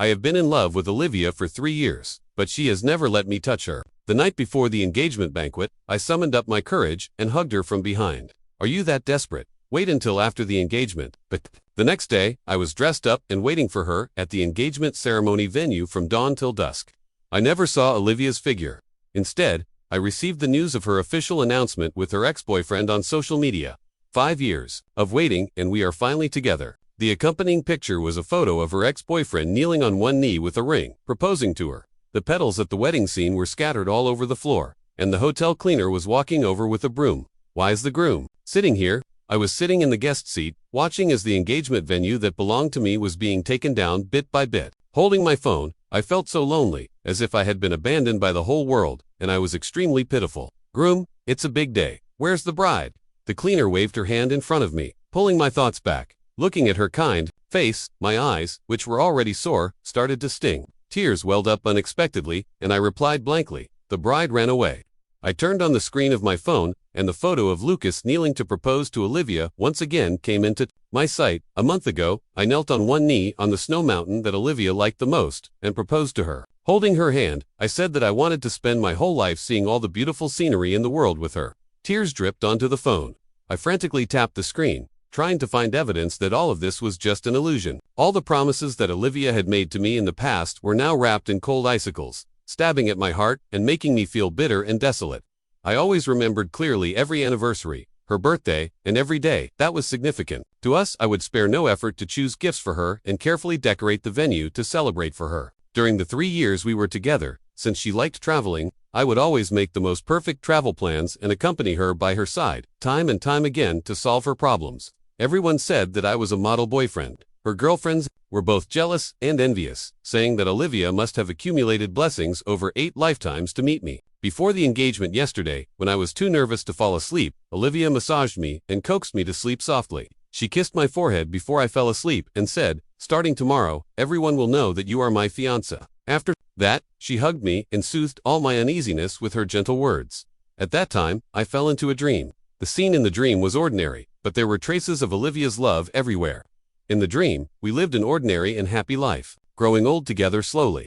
I have been in love with Olivia for 3 years, but she has never let me touch her. The night before the engagement banquet, I summoned up my courage and hugged her from behind. Are you that desperate? Wait until after the engagement. But the next day, I was dressed up and waiting for her at the engagement ceremony venue from dawn till dusk. I never saw Olivia's figure. Instead, I received the news of her official announcement with her ex-boyfriend on social media. 5 years of waiting, and we are finally together. The accompanying picture was a photo of her ex-boyfriend kneeling on one knee with a ring, proposing to her. The petals at the wedding scene were scattered all over the floor, and the hotel cleaner was walking over with a broom. Why is the groom sitting here? I was sitting in the guest seat, watching as the engagement venue that belonged to me was being taken down bit by bit. Holding my phone, I felt so lonely, as if I had been abandoned by the whole world, and I was extremely pitiful. Groom, it's a big day. Where's the bride? The cleaner waved her hand in front of me, pulling my thoughts back. Looking at her kind face, my eyes, which were already sore, started to sting. Tears welled up unexpectedly, and I replied blankly. The bride ran away. I turned on the screen of my phone, and the photo of Lucas kneeling to propose to Olivia once again came into my sight. A month ago, I knelt on one knee on the snow mountain that Olivia liked the most, and proposed to her. Holding her hand, I said that I wanted to spend my whole life seeing all the beautiful scenery in the world with her. Tears dripped onto the phone. I frantically tapped the screen, trying to find evidence that all of this was just an illusion. All the promises that Olivia had made to me in the past were now wrapped in cold icicles, stabbing at my heart and making me feel bitter and desolate. I always remembered clearly every anniversary, her birthday, and every day that was significant to us. I would spare no effort to choose gifts for her and carefully decorate the venue to celebrate for her. During the 3 years we were together, since she liked traveling, I would always make the most perfect travel plans and accompany her by her side, time and time again, to solve her problems. Everyone said that I was a model boyfriend. Her girlfriends were both jealous and envious, saying that Olivia must have accumulated blessings over 8 lifetimes to meet me. Before the engagement yesterday, when I was too nervous to fall asleep, Olivia massaged me and coaxed me to sleep softly. She kissed my forehead before I fell asleep and said, "Starting tomorrow, everyone will know that you are my fiancé." After that, she hugged me and soothed all my uneasiness with her gentle words. At that time, I fell into a dream. The scene in the dream was ordinary, but there were traces of Olivia's love everywhere. In the dream, we lived an ordinary and happy life, growing old together slowly.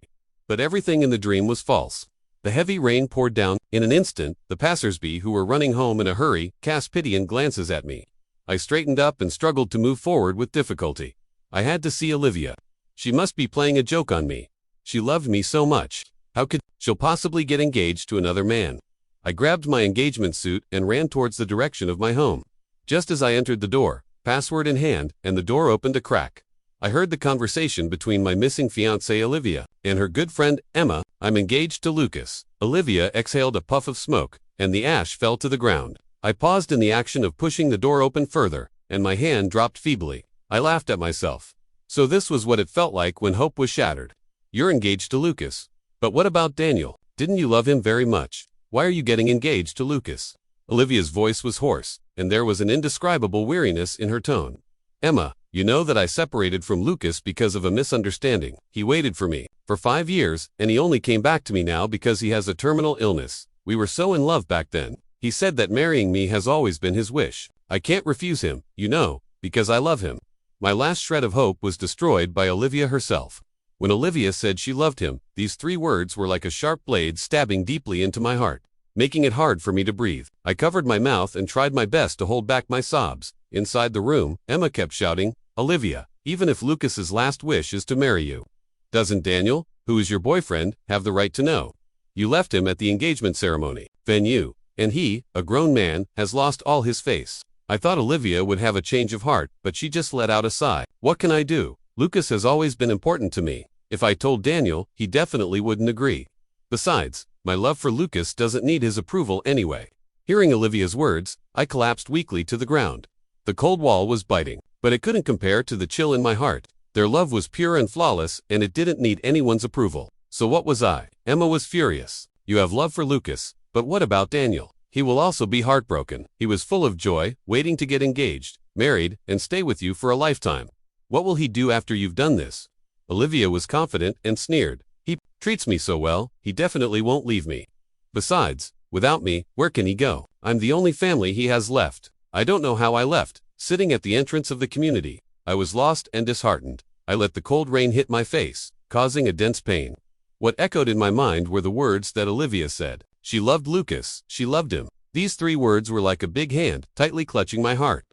But everything in the dream was false. The heavy rain poured down. In an instant, the passersby who were running home in a hurry cast pitying glances at me. I straightened up and struggled to move forward with difficulty. I had to see Olivia. She must be playing a joke on me. She loved me so much. How could she possibly get engaged to another man? I grabbed my engagement suit and ran towards the direction of my home. Just as I entered the door, password in hand, and the door opened a crack, I heard the conversation between my missing fiancée Olivia and her good friend Emma. "I'm engaged to Lucas." Olivia exhaled a puff of smoke, and the ash fell to the ground. I paused in the action of pushing the door open further, and my hand dropped feebly. I laughed at myself. So this was what it felt like when hope was shattered. You're engaged to Lucas. But what about Daniel? Didn't you love him very much? Why are you getting engaged to Lucas? Olivia's voice was hoarse, and there was an indescribable weariness in her tone. Emma, you know that I separated from Lucas because of a misunderstanding. He waited for me for 5 years, and he only came back to me now because he has a terminal illness. We were so in love back then. He said that marrying me has always been his wish. I can't refuse him, you know, because I love him. My last shred of hope was destroyed by Olivia herself. When Olivia said she loved him, these 3 words were like a sharp blade stabbing deeply into my heart, making it hard for me to breathe. I covered my mouth and tried my best to hold back my sobs. Inside the room, Emma kept shouting, "Olivia, even if Lucas's last wish is to marry you, doesn't Daniel, who is your boyfriend, have the right to know? You left him at the engagement ceremony venue, and he, a grown man, has lost all his face." I thought Olivia would have a change of heart, but she just let out a sigh. What can I do? Lucas has always been important to me. If I told Daniel, he definitely wouldn't agree. Besides, my love for Lucas doesn't need his approval anyway. Hearing Olivia's words, I collapsed weakly to the ground. The cold wall was biting, but it couldn't compare to the chill in my heart. Their love was pure and flawless, and it didn't need anyone's approval. So what was I? Emma was furious. You have love for Lucas, but what about Daniel? He will also be heartbroken. He was full of joy, waiting to get engaged, married, and stay with you for a lifetime. What will he do after you've done this? Olivia was confident and sneered. He treats me so well, he definitely won't leave me. Besides, without me, where can he go? I'm the only family he has left. I don't know how I left. Sitting at the entrance of the community, I was lost and disheartened. I let the cold rain hit my face, causing a dense pain. What echoed in my mind were the words that Olivia said. She loved Lucas, she loved him. These 3 words were like a big hand, tightly clutching my heart.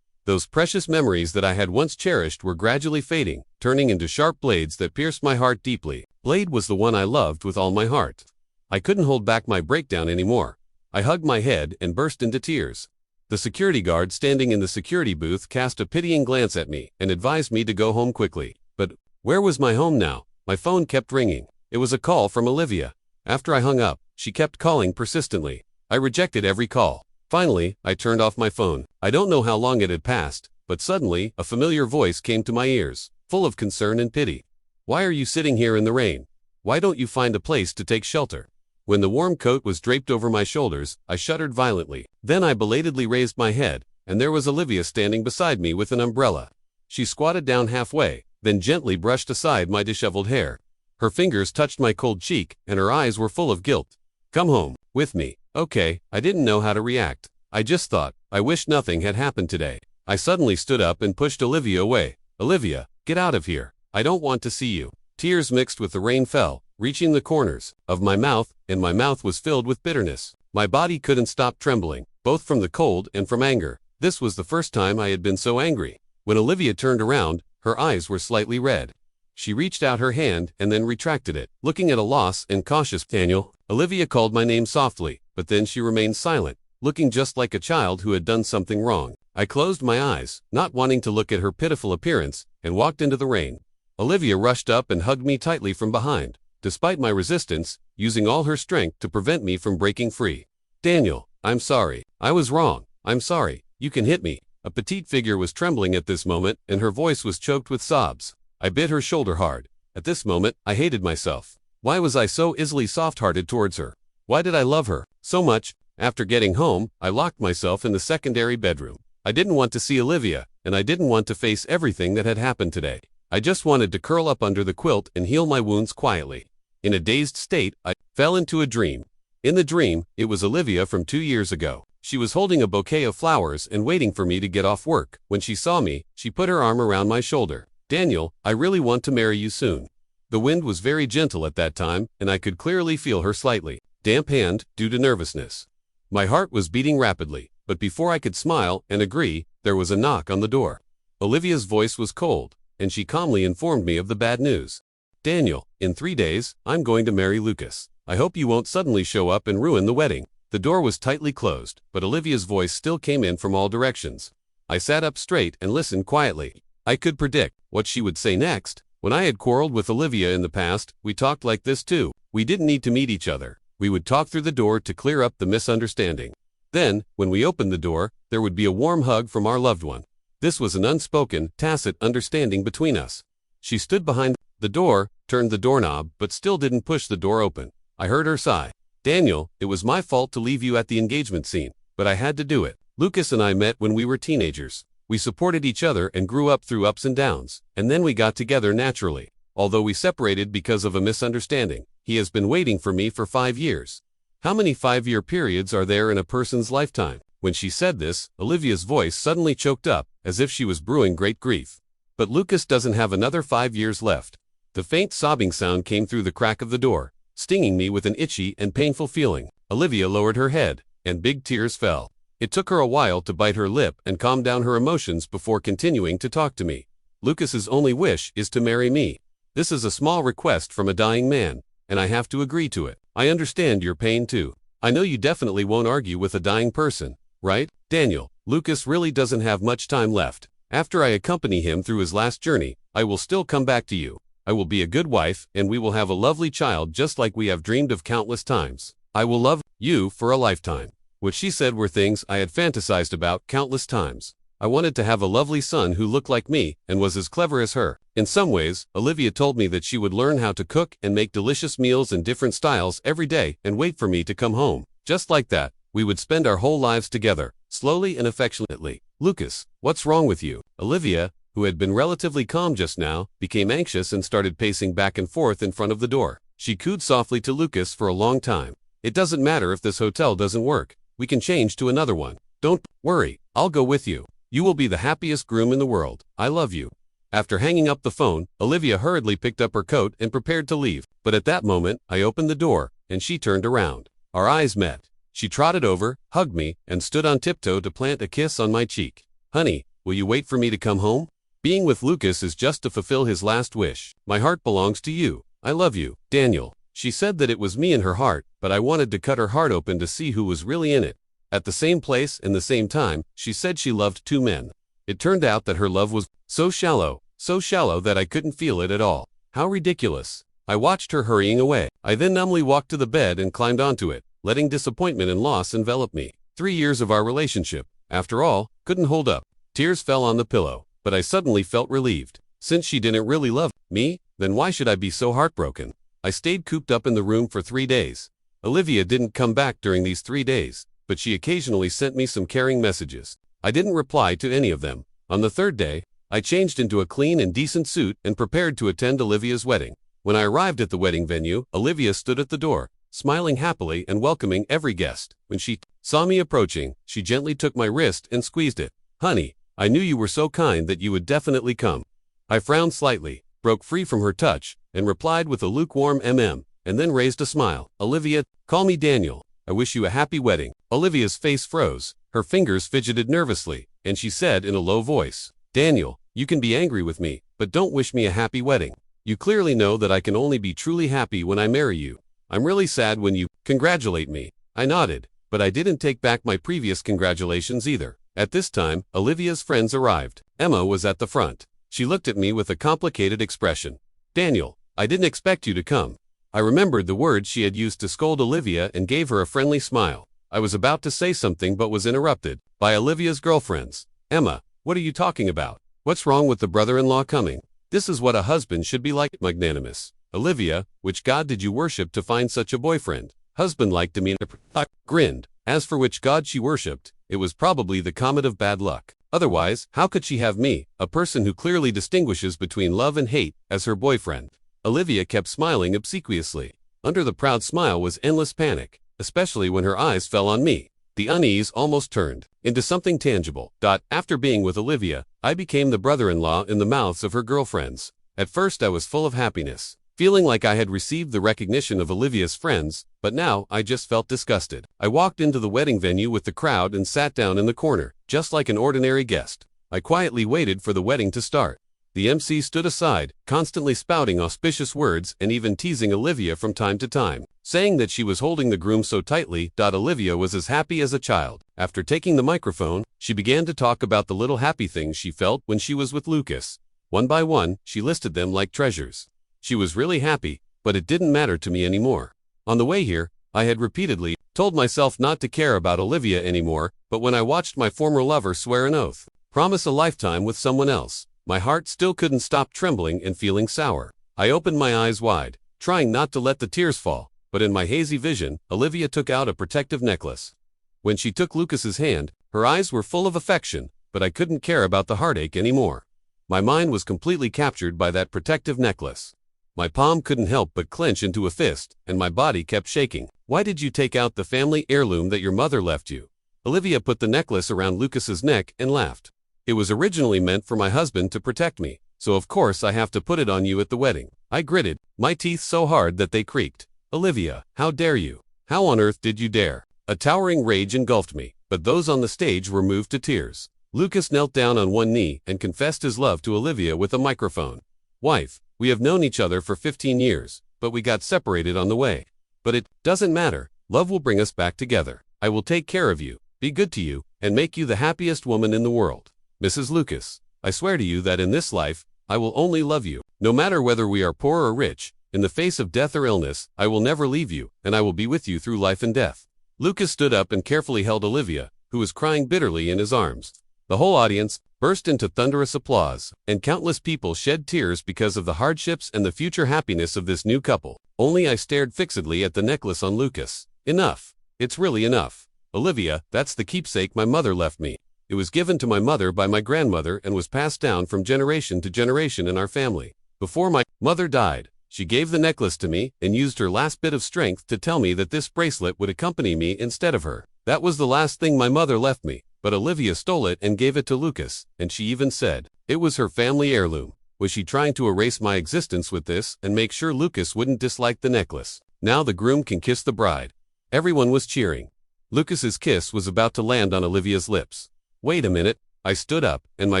Those precious memories that I had once cherished were gradually fading, turning into sharp blades that pierced my heart deeply. Blade was the one I loved with all my heart. I couldn't hold back my breakdown anymore. I hugged my head and burst into tears. The security guard standing in the security booth cast a pitying glance at me and advised me to go home quickly. But where was my home now? My phone kept ringing. It was a call from Olivia. After I hung up, she kept calling persistently. I rejected every call. Finally, I turned off my phone. I don't know how long it had passed, but suddenly, a familiar voice came to my ears, full of concern and pity. Why are you sitting here in the rain? Why don't you find a place to take shelter? When the warm coat was draped over my shoulders, I shuddered violently. Then I belatedly raised my head, and there was Olivia standing beside me with an umbrella. She squatted down halfway, then gently brushed aside my disheveled hair. Her fingers touched my cold cheek, and her eyes were full of guilt. Come home, with me. Okay, I didn't know how to react. I just thought, I wish nothing had happened today. I suddenly stood up and pushed Olivia away. Olivia, get out of here. I don't want to see you. Tears mixed with the rain fell, reaching the corners of my mouth, and my mouth was filled with bitterness. My body couldn't stop trembling, both from the cold and from anger. This was the first time I had been so angry. When Olivia turned around, her eyes were slightly red. She reached out her hand and then retracted it, looking at a loss and cautious. Daniel. Olivia called my name softly, but then she remained silent, looking just like a child who had done something wrong. I closed my eyes, not wanting to look at her pitiful appearance, and walked into the rain. Olivia rushed up and hugged me tightly from behind, despite my resistance, using all her strength to prevent me from breaking free. Daniel, I'm sorry. I was wrong. I'm sorry. You can hit me. A petite figure was trembling at this moment, and her voice was choked with sobs. I bit her shoulder hard. At this moment, I hated myself. Why was I so easily soft-hearted towards her? Why did I love her so much? After getting home, I locked myself in the secondary bedroom. I didn't want to see Olivia, and I didn't want to face everything that had happened today. I just wanted to curl up under the quilt and heal my wounds quietly. In a dazed state, I fell into a dream. In the dream, it was Olivia from 2 years ago. She was holding a bouquet of flowers and waiting for me to get off work. When she saw me, she put her arm around my shoulder. Daniel, I really want to marry you soon. The wind was very gentle at that time, and I could clearly feel her slightly damp hand due to nervousness. My heart was beating rapidly, but before I could smile and agree, there was a knock on the door. Olivia's voice was cold, and she calmly informed me of the bad news. Daniel, in 3 days, I'm going to marry Lucas. I hope you won't suddenly show up and ruin the wedding. The door was tightly closed, but Olivia's voice still came in from all directions. I sat up straight and listened quietly. I could predict what she would say next. When I had quarreled with Olivia in the past, we talked like this too. We didn't need to meet each other. We would talk through the door to clear up the misunderstanding. Then, when we opened the door, there would be a warm hug from our loved one. This was an unspoken, tacit understanding between us. She stood behind the door, turned the doorknob, but still didn't push the door open. I heard her sigh. Daniel, it was my fault to leave you at the engagement scene, but I had to do it. Lucas and I met when we were teenagers. We supported each other and grew up through ups and downs, and then we got together naturally. Although we separated because of a misunderstanding, he has been waiting for me for 5 years. How many 5-year periods are there in a person's lifetime? When she said this, Olivia's voice suddenly choked up, as if she was brewing great grief. But Lucas doesn't have another 5 years left. The faint sobbing sound came through the crack of the door, stinging me with an itchy and painful feeling. Olivia lowered her head, and big tears fell. It took her a while to bite her lip and calm down her emotions before continuing to talk to me. Lucas's only wish is to marry me. This is a small request from a dying man, and I have to agree to it. I understand your pain too. I know you definitely won't argue with a dying person, right? Daniel, Lucas really doesn't have much time left. After I accompany him through his last journey, I will still come back to you. I will be a good wife, and we will have a lovely child just like we have dreamed of countless times. I will love you for a lifetime. What she said were things I had fantasized about countless times. I wanted to have a lovely son who looked like me and was as clever as her. In some ways, Olivia told me that she would learn how to cook and make delicious meals in different styles every day and wait for me to come home. Just like that, we would spend our whole lives together, slowly and affectionately. Lucas, what's wrong with you? Olivia, who had been relatively calm just now, became anxious and started pacing back and forth in front of the door. She cooed softly to Lucas for a long time. It doesn't matter if this hotel doesn't work. We can change to another one. Don't worry, I'll go with you. You will be the happiest groom in the world. I love you. After hanging up the phone, Olivia hurriedly picked up her coat and prepared to leave. But at that moment, I opened the door, and she turned around. Our eyes met. She trotted over, hugged me, and stood on tiptoe to plant a kiss on my cheek. Honey, will you wait for me to come home? Being with Lucas is just to fulfill his last wish. My heart belongs to you. I love you, Daniel. She said that it was me in her heart, but I wanted to cut her heart open to see who was really in it. At the same place and the same time, she said she loved two men. It turned out that her love was so shallow that I couldn't feel it at all. How ridiculous. I watched her hurrying away. I then numbly walked to the bed and climbed onto it, letting disappointment and loss envelop me. 3 years of our relationship, after all, couldn't hold up. Tears fell on the pillow, but I suddenly felt relieved. Since she didn't really love me, then why should I be so heartbroken? I stayed cooped up in the room for 3 days. Olivia didn't come back during these 3 days, but she occasionally sent me some caring messages. I didn't reply to any of them. On the 3rd day, I changed into a clean and decent suit and prepared to attend Olivia's wedding. When I arrived at the wedding venue, Olivia stood at the door, smiling happily and welcoming every guest. When she saw me approaching, she gently took my wrist and squeezed it. Honey, I knew you were so kind that you would definitely come. I frowned slightly, broke free from her touch, and replied with a lukewarm and then raised a smile. Olivia, call me Daniel. I wish you a happy wedding. Olivia's face froze, her fingers fidgeted nervously, and she said in a low voice, Daniel, you can be angry with me, but don't wish me a happy wedding. You clearly know that I can only be truly happy when I marry you. I'm really sad when you congratulate me. I nodded, but I didn't take back my previous congratulations either. At this time, Olivia's friends arrived. Emma was at the front. She looked at me with a complicated expression. Daniel, I didn't expect you to come. I remembered the words she had used to scold Olivia and gave her a friendly smile. I was about to say something but was interrupted by Olivia's girlfriends. Emma, what are you talking about? What's wrong with the brother-in-law coming? This is what a husband should be like, magnanimous. Olivia, which god did you worship to find such a boyfriend? Husband-like demeanor. I grinned. As for which god she worshipped, it was probably the comet of bad luck. Otherwise, how could she have me, a person who clearly distinguishes between love and hate, as her boyfriend? Olivia kept smiling obsequiously. Under the proud smile was endless panic, especially when her eyes fell on me. The unease almost turned into something tangible. After being with Olivia, I became the brother-in-law in the mouths of her girlfriends. At first I was full of happiness, feeling like I had received the recognition of Olivia's friends, but now I just felt disgusted. I walked into the wedding venue with the crowd and sat down in the corner, just like an ordinary guest. I quietly waited for the wedding to start. The MC stood aside, constantly spouting auspicious words and even teasing Olivia from time to time, saying that she was holding the groom so tightly. Olivia was as happy as a child. After taking the microphone, she began to talk about the little happy things she felt when she was with Lucas. One by one, she listed them like treasures. She was really happy, but it didn't matter to me anymore. On the way here, I had repeatedly told myself not to care about Olivia anymore, but when I watched my former lover swear an oath, promise a lifetime with someone else, my heart still couldn't stop trembling and feeling sour. I opened my eyes wide, trying not to let the tears fall, but in my hazy vision, Olivia took out a protective necklace. When she took Lucas's hand, her eyes were full of affection, but I couldn't care about the heartache anymore. My mind was completely captured by that protective necklace. My palm couldn't help but clench into a fist, and my body kept shaking. Why did you take out the family heirloom that your mother left you? Olivia put the necklace around Lucas's neck and laughed. It was originally meant for my husband to protect me, so of course I have to put it on you at the wedding. I gritted, my teeth so hard that they creaked. Olivia, how dare you? How on earth did you dare? A towering rage engulfed me, but those on the stage were moved to tears. Lucas knelt down on one knee and confessed his love to Olivia with a microphone. Wife, we have known each other for 15 years, but we got separated on the way. But it doesn't matter. Love will bring us back together. I will take care of you, be good to you, and make you the happiest woman in the world. Mrs. Lucas, I swear to you that in this life, I will only love you. No matter whether we are poor or rich, in the face of death or illness, I will never leave you, and I will be with you through life and death. Lucas stood up and carefully held Olivia, who was crying bitterly, in his arms. The whole audience burst into thunderous applause, and countless people shed tears because of the hardships and the future happiness of this new couple. Only I stared fixedly at the necklace on Lucas. Enough. It's really enough. Olivia, that's the keepsake my mother left me. It was given to my mother by my grandmother and was passed down from generation to generation in our family. Before my mother died, she gave the necklace to me and used her last bit of strength to tell me that this bracelet would accompany me instead of her. That was the last thing my mother left me, but Olivia stole it and gave it to Lucas, and she even said it was her family heirloom. Was she trying to erase my existence with this and make sure Lucas wouldn't dislike the necklace? Now the groom can kiss the bride. Everyone was cheering. Lucas's kiss was about to land on Olivia's lips. Wait a minute. I stood up, and my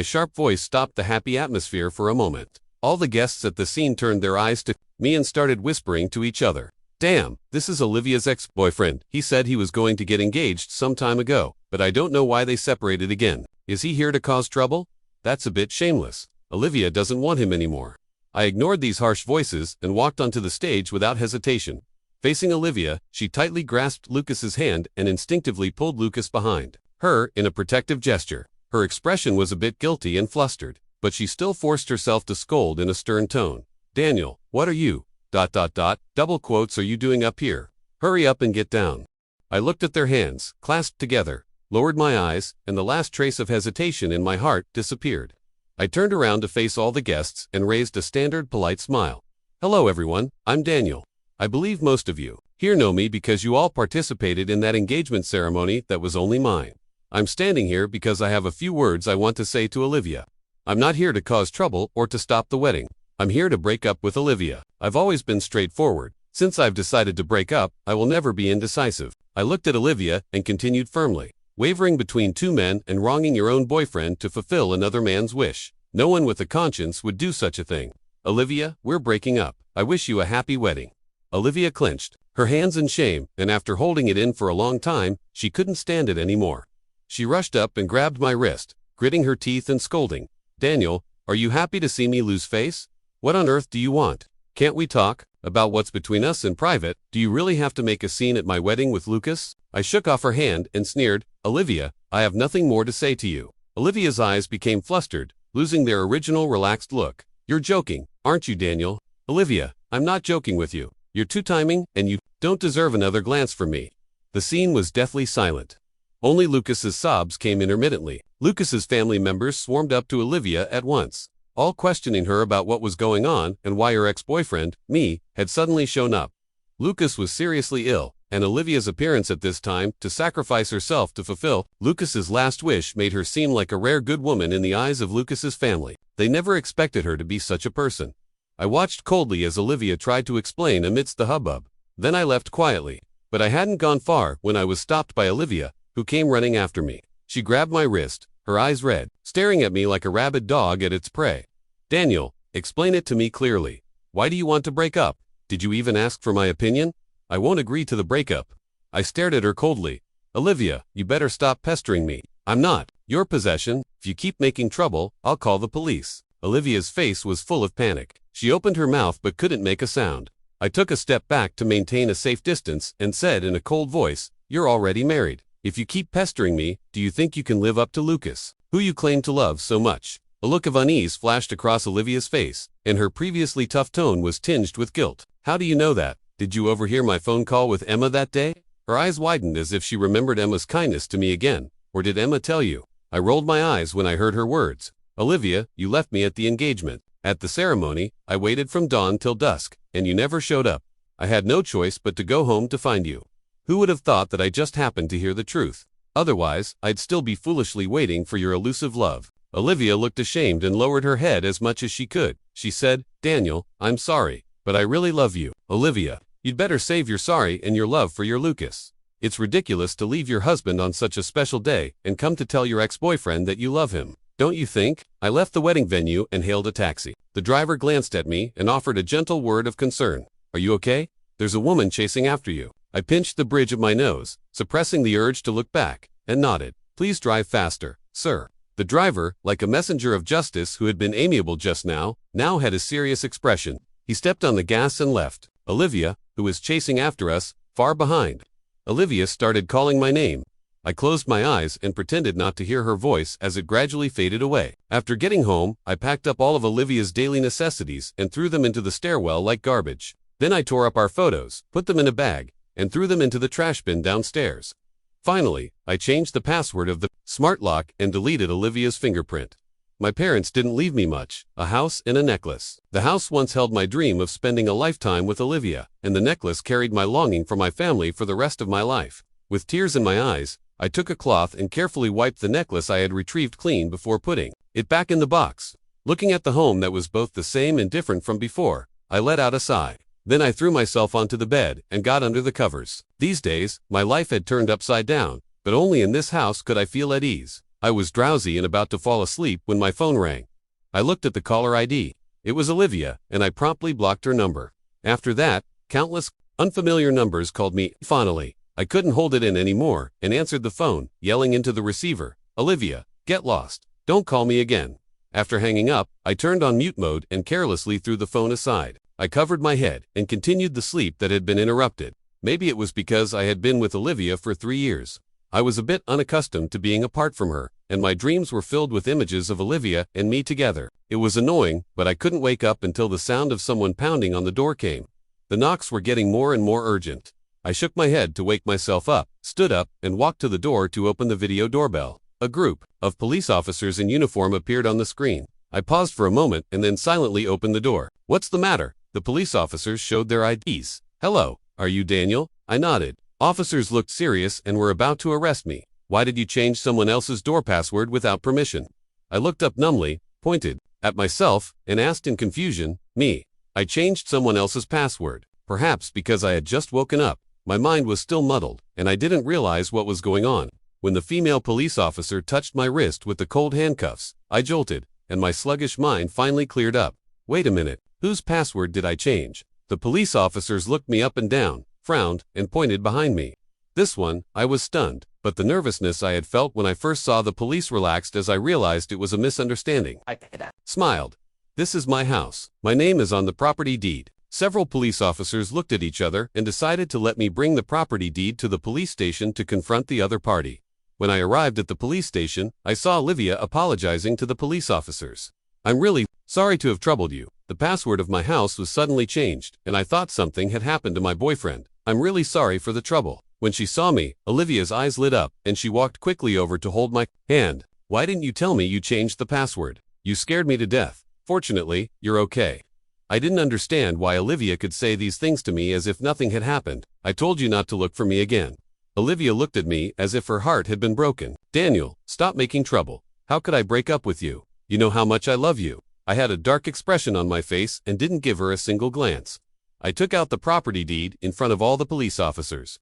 sharp voice stopped the happy atmosphere for a moment. All the guests at the scene turned their eyes to me and started whispering to each other. Damn, this is Olivia's ex-boyfriend. He said he was going to get engaged some time ago, but I don't know why they separated again. Is he here to cause trouble? That's a bit shameless. Olivia doesn't want him anymore. I ignored these harsh voices and walked onto the stage without hesitation. Facing Olivia, she tightly grasped Lucas's hand and instinctively pulled Lucas behind her in a protective gesture. Her expression was a bit guilty and flustered, but she still forced herself to scold in a stern tone. Daniel, what are you, ... double quotes, are you doing up here? Hurry up and get down. I looked at their hands, clasped together, lowered my eyes, and the last trace of hesitation in my heart disappeared. I turned around to face all the guests and raised a standard polite smile. Hello everyone, I'm Daniel. I believe most of you here know me because you all participated in that engagement ceremony that was only mine. I'm standing here because I have a few words I want to say to Olivia. I'm not here to cause trouble or to stop the wedding. I'm here to break up with Olivia. I've always been straightforward. Since I've decided to break up, I will never be indecisive. I looked at Olivia and continued firmly. Wavering between two men and wronging your own boyfriend to fulfill another man's wish. No one with a conscience would do such a thing. Olivia, we're breaking up. I wish you a happy wedding. Olivia clenched her hands in shame, and after holding it in for a long time, she couldn't stand it anymore. She rushed up and grabbed my wrist, gritting her teeth and scolding. Daniel, are you happy to see me lose face? What on earth do you want? Can't we talk about what's between us in private? Do you really have to make a scene at my wedding with Lucas? I shook off her hand and sneered, Olivia, I have nothing more to say to you. Olivia's eyes became flustered, losing their original relaxed look. You're joking, aren't you, Daniel? Olivia, I'm not joking with you. You're two-timing, and you don't deserve another glance from me. The scene was deathly silent. Only Lucas's sobs came intermittently. Lucas's family members swarmed up to Olivia at once, all questioning her about what was going on and why her ex-boyfriend, me, had suddenly shown up. Lucas was seriously ill, and Olivia's appearance at this time to sacrifice herself to fulfill Lucas's last wish made her seem like a rare good woman in the eyes of Lucas's family. They never expected her to be such a person. I watched coldly as Olivia tried to explain amidst the hubbub. Then I left quietly. But I hadn't gone far when I was stopped by Olivia, who came running after me. She grabbed my wrist, her eyes red, staring at me like a rabid dog at its prey. Daniel, explain it to me clearly. Why do you want to break up? Did you even ask for my opinion? I won't agree to the breakup. I stared at her coldly. Olivia, you better stop pestering me. I'm not your possession. If you keep making trouble, I'll call the police. Olivia's face was full of panic. She opened her mouth but couldn't make a sound. I took a step back to maintain a safe distance and said in a cold voice, You're already married. If you keep pestering me, do you think you can live up to Lucas, who you claim to love so much? A look of unease flashed across Olivia's face, and her previously tough tone was tinged with guilt. How do you know that? Did you overhear my phone call with Emma that day? Her eyes widened as if she remembered Emma's kindness to me again. Or did Emma tell you? I rolled my eyes when I heard her words. Olivia, you left me at the engagement. At the ceremony, I waited from dawn till dusk, and you never showed up. I had no choice but to go home to find you. Who would have thought that I just happened to hear the truth? Otherwise, I'd still be foolishly waiting for your elusive love. Olivia looked ashamed and lowered her head as much as she could. She said, Daniel, I'm sorry, but I really love you. Olivia, you'd better save your sorry and your love for your Lucas. It's ridiculous to leave your husband on such a special day and come to tell your ex-boyfriend that you love him. Don't you think? I left the wedding venue and hailed a taxi. The driver glanced at me and offered a gentle word of concern. Are you okay? There's a woman chasing after you. I pinched the bridge of my nose, suppressing the urge to look back, and nodded. Please drive faster, sir. The driver, like a messenger of justice who had been amiable just now had a serious expression. He stepped on the gas and left. Olivia, who was chasing after us, far behind. Olivia started calling my name. I closed my eyes and pretended not to hear her voice as it gradually faded away. After getting home, I packed up all of Olivia's daily necessities and threw them into the stairwell like garbage. Then I tore up our photos, put them in a bag, and threw them into the trash bin downstairs. Finally, I changed the password of the smart lock and deleted Olivia's fingerprint. My parents didn't leave me much, a house and a necklace. The house once held my dream of spending a lifetime with Olivia, and the necklace carried my longing for my family for the rest of my life. With tears in my eyes, I took a cloth and carefully wiped the necklace I had retrieved clean before putting it back in the box. Looking at the home that was both the same and different from before, I let out a sigh. Then I threw myself onto the bed and got under the covers. These days, my life had turned upside down, but only in this house could I feel at ease. I was drowsy and about to fall asleep when my phone rang. I looked at the caller ID. It was Olivia, and I promptly blocked her number. After that, countless unfamiliar numbers called me. Finally, I couldn't hold it in anymore and answered the phone, yelling into the receiver, "Olivia, get lost. Don't call me again." After hanging up, I turned on mute mode and carelessly threw the phone aside. I covered my head and continued the sleep that had been interrupted. Maybe it was because I had been with Olivia for 3 years. I was a bit unaccustomed to being apart from her, and my dreams were filled with images of Olivia and me together. It was annoying, but I couldn't wake up until the sound of someone pounding on the door came. The knocks were getting more and more urgent. I shook my head to wake myself up, stood up, and walked to the door to open the video doorbell. A group of police officers in uniform appeared on the screen. I paused for a moment and then silently opened the door. "What's the matter?" The police officers showed their IDs. "Hello, are you Daniel?" I nodded. Officers looked serious and were about to arrest me. "Why did you change someone else's door password without permission?" I looked up numbly, pointed at myself, and asked in confusion, "Me? I changed someone else's password. Perhaps because I had just woken up. My mind was still muddled, and I didn't realize what was going on. When the female police officer touched my wrist with the cold handcuffs, I jolted, and my sluggish mind finally cleared up. Wait a minute, whose password did I change? The police officers looked me up and down, frowned, and pointed behind me. This one, I was stunned, but the nervousness I had felt when I first saw the police relaxed as I realized it was a misunderstanding. I smiled. "This is my house. My name is on the property deed." Several police officers looked at each other and decided to let me bring the property deed to the police station to confront the other party. When I arrived at the police station, I saw Olivia apologizing to the police officers. "I'm really sorry to have troubled you. The password of my house was suddenly changed, and I thought something had happened to my boyfriend. I'm really sorry for the trouble." When she saw me, Olivia's eyes lit up, and she walked quickly over to hold my hand. "Why didn't you tell me you changed the password? You scared me to death. Fortunately, you're okay." I didn't understand why Olivia could say these things to me as if nothing had happened. "I told you not to look for me again." Olivia looked at me as if her heart had been broken. "Daniel, stop making trouble. How could I break up with you? You know how much I love you." I had a dark expression on my face and didn't give her a single glance. I took out the property deed in front of all the police officers.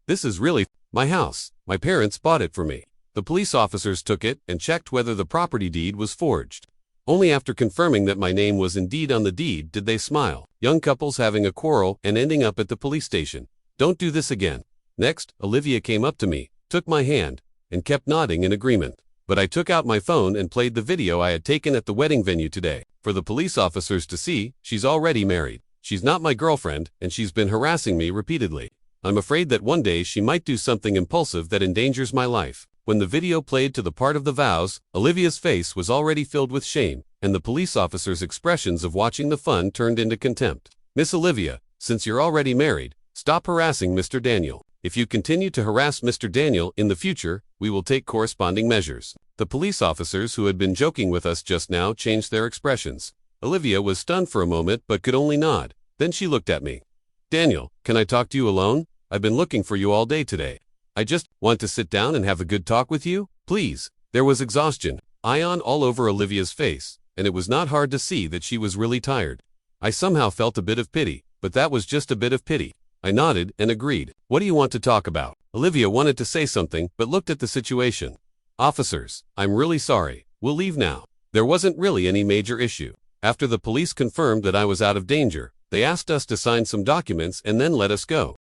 "This is really my house. My parents bought it for me." The police officers took it and checked whether the property deed was forged. Only after confirming that my name was indeed on the deed did they smile. Young couples having a quarrel and ending up at the police station. Don't do this again. Next, Olivia came up to me, took my hand, and kept nodding in agreement. But I took out my phone and played the video I had taken at the wedding venue today. For the police officers to see, she's already married. She's not my girlfriend, and she's been harassing me repeatedly. I'm afraid that one day she might do something impulsive that endangers my life. When the video played to the part of the vows, Olivia's face was already filled with shame, and the police officers' expressions of watching the fun turned into contempt. "Miss Olivia, since you're already married, stop harassing Mr. Daniel. If you continue to harass Mr. Daniel in the future, we will take corresponding measures." The police officers who had been joking with us just now changed their expressions. Olivia was stunned for a moment but could only nod. Then she looked at me. "Daniel, can I talk to you alone? I've been looking for you all day today. I just want to sit down and have a good talk with you, please." There was exhaustion, iron all over Olivia's face, and it was not hard to see that she was really tired. I somehow felt a bit of pity, but that was just a bit of pity. I nodded and agreed. "What do you want to talk about?" Olivia wanted to say something, but looked at the situation. "Officers, I'm really sorry. We'll leave now." There wasn't really any major issue. After the police confirmed that I was out of danger, they asked us to sign some documents and then let us go.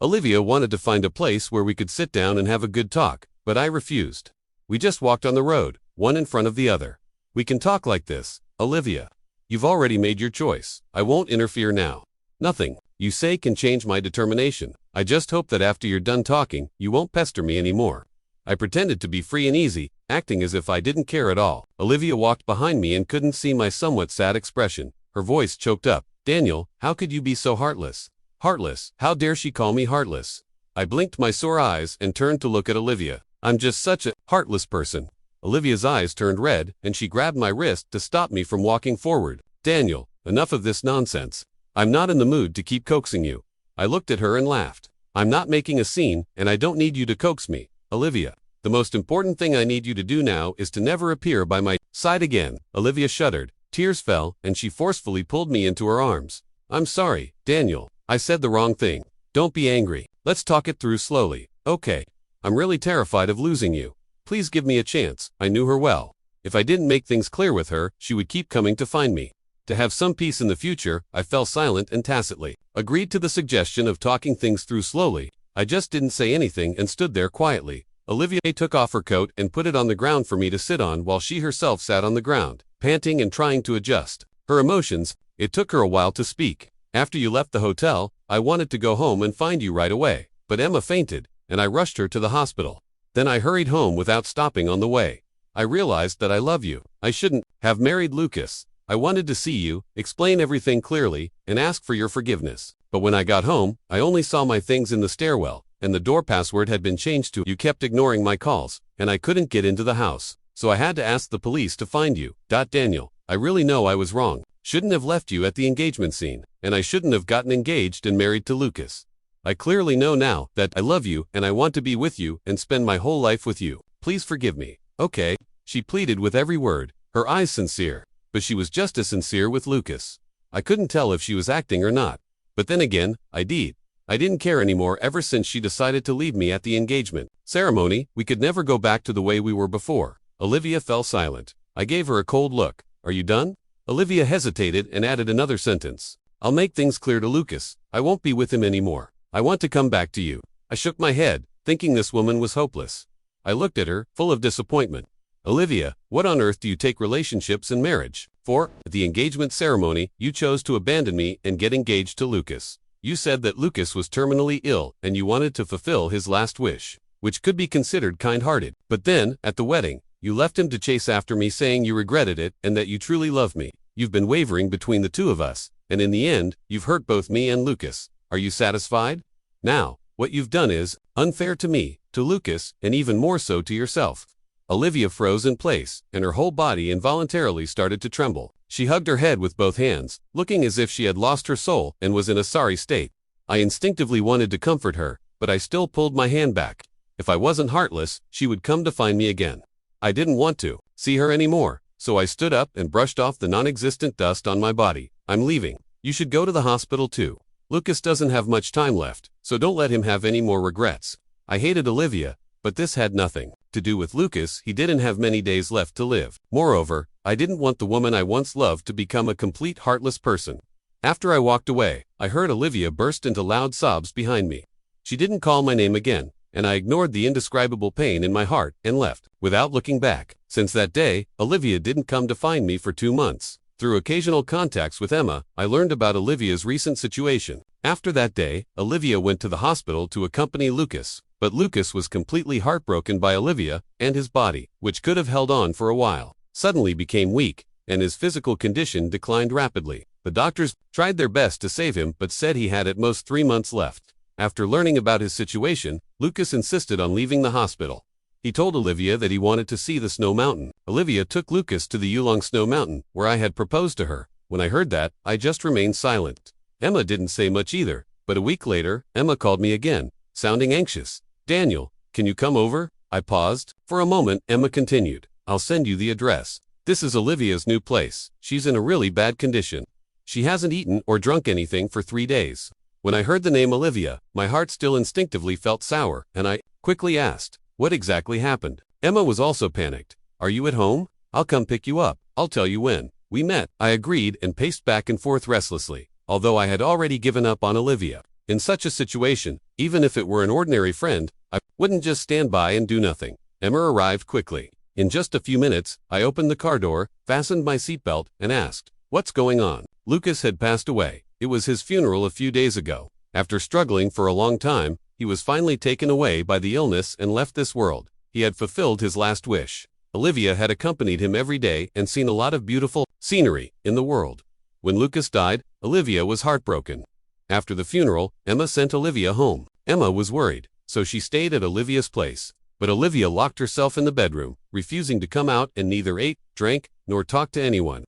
Olivia wanted to find a place where we could sit down and have a good talk, but I refused. We just walked on the road, one in front of the other. "We can talk like this, Olivia. You've already made your choice. I won't interfere now. Nothing you say can change my determination. I just hope that after you're done talking, you won't pester me anymore." I pretended to be free and easy, acting as if I didn't care at all. Olivia walked behind me and couldn't see my somewhat sad expression. Her voice choked up. "Daniel, how could you be so heartless?" "Heartless? How dare she call me heartless?" I blinked my sore eyes and turned to look at Olivia. "I'm just such a heartless person." Olivia's eyes turned red, and she grabbed my wrist to stop me from walking forward. "Daniel, enough of this nonsense. I'm not in the mood to keep coaxing you." I looked at her and laughed. "I'm not making a scene, and I don't need you to coax me, Olivia. The most important thing I need you to do now is to never appear by my side again." Olivia shuddered, Tears fell, and she forcefully pulled me into her arms. I'm sorry, Daniel. I said the wrong thing. Don't be angry. Let's talk it through slowly. Okay. I'm really terrified of losing you. Please give me a chance. I knew her well. If I didn't make things clear with her, she would keep coming to find me. To have some peace in the future, I fell silent and tacitly agreed to the suggestion of talking things through slowly. I just didn't say anything and stood there quietly. Olivia took off her coat and put it on the ground for me to sit on while she herself sat on the ground, panting and trying to adjust her emotions. It took her a while to speak. After you left the hotel, I wanted to go home and find you right away, but Emma fainted, and I rushed her to the hospital. Then I hurried home without stopping on the way. I realized that I love you. I shouldn't have married Lucas. I wanted to see you, explain everything clearly, and ask for your forgiveness. But when I got home, I only saw my things in the stairwell, and the door password had been changed to you kept ignoring my calls, and I couldn't get into the house. So I had to ask the police to find you. Daniel, I really know I was wrong. Shouldn't have left you at the engagement scene, and I shouldn't have gotten engaged and married to Lucas. I clearly know now that I love you and I want to be with you and spend my whole life with you. Please forgive me. Okay, she pleaded with every word, her eyes sincere. But she was just as sincere with Lucas. I couldn't tell if she was acting or not. But then again, I didn't care anymore ever since she decided to leave me at the engagement ceremony. We could never go back to the way we were before. Olivia fell silent. I gave her a cold look. Are you done? Olivia hesitated and added another sentence. I'll make things clear to Lucas. I won't be with him anymore. I want to come back to you. I shook my head, thinking this woman was hopeless. I looked at her, full of disappointment. Olivia, what on earth do you take relationships and marriage for? At the engagement ceremony, you chose to abandon me and get engaged to Lucas. You said that Lucas was terminally ill and you wanted to fulfill his last wish, which could be considered kind-hearted. But then, at the wedding, you left him to chase after me saying you regretted it and that you truly love me. You've been wavering between the two of us, and in the end, you've hurt both me and Lucas. Are you satisfied? Now, what you've done is unfair to me, to Lucas, and even more so to yourself. Olivia froze in place, and her whole body involuntarily started to tremble. She hugged her head with both hands, looking as if she had lost her soul and was in a sorry state. I instinctively wanted to comfort her, but I still pulled my hand back. If I wasn't heartless, she would come to find me again. I didn't want to see her anymore, so I stood up and brushed off the non-existent dust on my body. I'm leaving. You should go to the hospital too. Lucas doesn't have much time left, so don't let him have any more regrets. I hated Olivia, but this had nothing to do with Lucas. He didn't have many days left to live. Moreover, I didn't want the woman I once loved to become a complete heartless person. After I walked away, I heard Olivia burst into loud sobs behind me. She didn't call my name again, and I ignored the indescribable pain in my heart and left, without looking back. Since that day, Olivia didn't come to find me for 2 months. Through occasional contacts with Emma, I learned about Olivia's recent situation. After that day, Olivia went to the hospital to accompany Lucas. But Lucas was completely heartbroken by Olivia, and his body, which could have held on for a while, suddenly became weak, and his physical condition declined rapidly. The doctors tried their best to save him but said he had at most 3 months left. After learning about his situation, Lucas insisted on leaving the hospital. He told Olivia that he wanted to see the snow mountain. Olivia took Lucas to the Yulong Snow Mountain, where I had proposed to her. When I heard that, I just remained silent. Emma didn't say much either, but a week later, Emma called me again, sounding anxious. Daniel, can you come over? I paused. For a moment, Emma continued. I'll send you the address. This is Olivia's new place. She's in a really bad condition. She hasn't eaten or drunk anything for 3 days. When I heard the name Olivia, my heart still instinctively felt sour, and I quickly asked, what exactly happened? Emma was also panicked. Are you at home? I'll come pick you up. I'll tell you when. We met. I agreed and paced back and forth restlessly, although I had already given up on Olivia. In such a situation, even if it were an ordinary friend, I wouldn't just stand by and do nothing. Emma arrived quickly. In just a few minutes, I opened the car door, fastened my seatbelt, and asked, what's going on? Lucas had passed away. It was his funeral a few days ago. After struggling for a long time, he was finally taken away by the illness and left this world. He had fulfilled his last wish. Olivia had accompanied him every day and seen a lot of beautiful scenery in the world. When Lucas died, Olivia was heartbroken. After the funeral, Emma sent Olivia home. Emma was worried, so she stayed at Olivia's place. But Olivia locked herself in the bedroom, refusing to come out, and neither ate, drank, nor talked to anyone.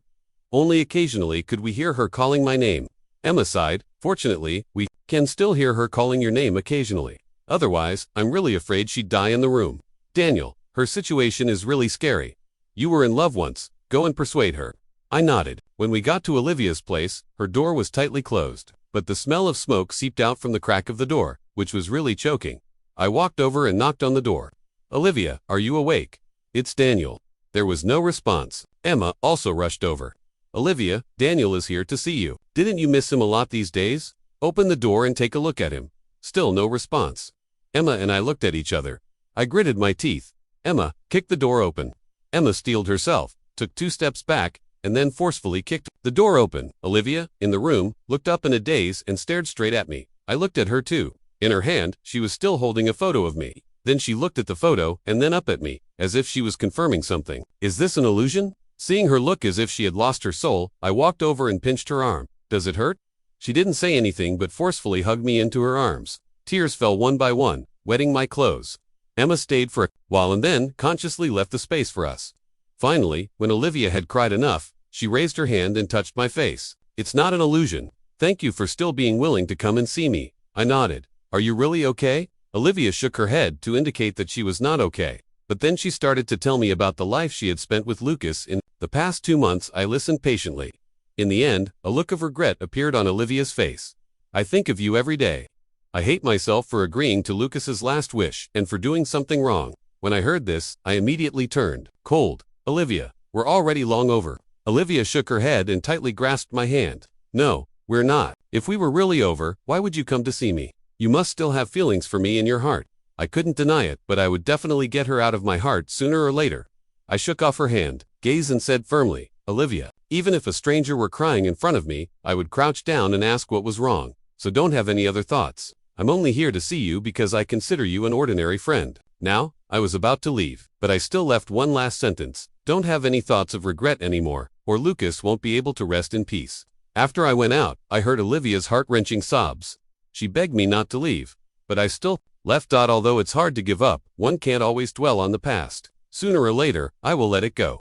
Only occasionally could we hear her calling my name. Emma sighed. Fortunately, we can still hear her calling your name occasionally. Otherwise, I'm really afraid she'd die in the room. Daniel, her situation is really scary. You were in love once. Go and persuade her. I nodded. When we got to Olivia's place, her door was tightly closed, but the smell of smoke seeped out from the crack of the door, which was really choking. I walked over and knocked on the door. Olivia, are you awake? It's Daniel. There was no response. Emma also rushed over. Olivia, Daniel is here to see you. Didn't you miss him a lot these days? Open the door and take a look at him. Still no response. Emma and I looked at each other. I gritted my teeth. Emma, kick the door open. Emma steeled herself, took 2 steps back, and then forcefully kicked the door open. Olivia, in the room, looked up in a daze and stared straight at me. I looked at her too. In her hand, she was still holding a photo of me. Then she looked at the photo and then up at me, as if she was confirming something. Is this an illusion? Seeing her look as if she had lost her soul, I walked over and pinched her arm. Does it hurt? She didn't say anything but forcefully hugged me into her arms. Tears fell one by one, wetting my clothes. Emma stayed for a while and then consciously left the space for us. Finally, when Olivia had cried enough, she raised her hand and touched my face. It's not an illusion. Thank you for still being willing to come and see me. I nodded. Are you really okay? Olivia shook her head to indicate that she was not okay. But then she started to tell me about the life she had spent with Lucas in the past 2 months. I listened patiently. In the end, a look of regret appeared on Olivia's face. I think of you every day. I hate myself for agreeing to Lucas's last wish and for doing something wrong. When I heard this, I immediately turned cold. Olivia, we're already long over. Olivia shook her head and tightly grasped my hand. No, we're not. If we were really over, why would you come to see me? You must still have feelings for me in your heart. I couldn't deny it, but I would definitely get her out of my heart sooner or later. I shook off her hand, gazed and said firmly, Olivia, even if a stranger were crying in front of me, I would crouch down and ask what was wrong. So don't have any other thoughts. I'm only here to see you because I consider you an ordinary friend. Now, I was about to leave, but I still left one last sentence. Don't have any thoughts of regret anymore, or Lucas won't be able to rest in peace. After I went out, I heard Olivia's heart-wrenching sobs. She begged me not to leave, but I still left. Although it's hard to give up, one can't always dwell on the past. Sooner or later, I will let it go.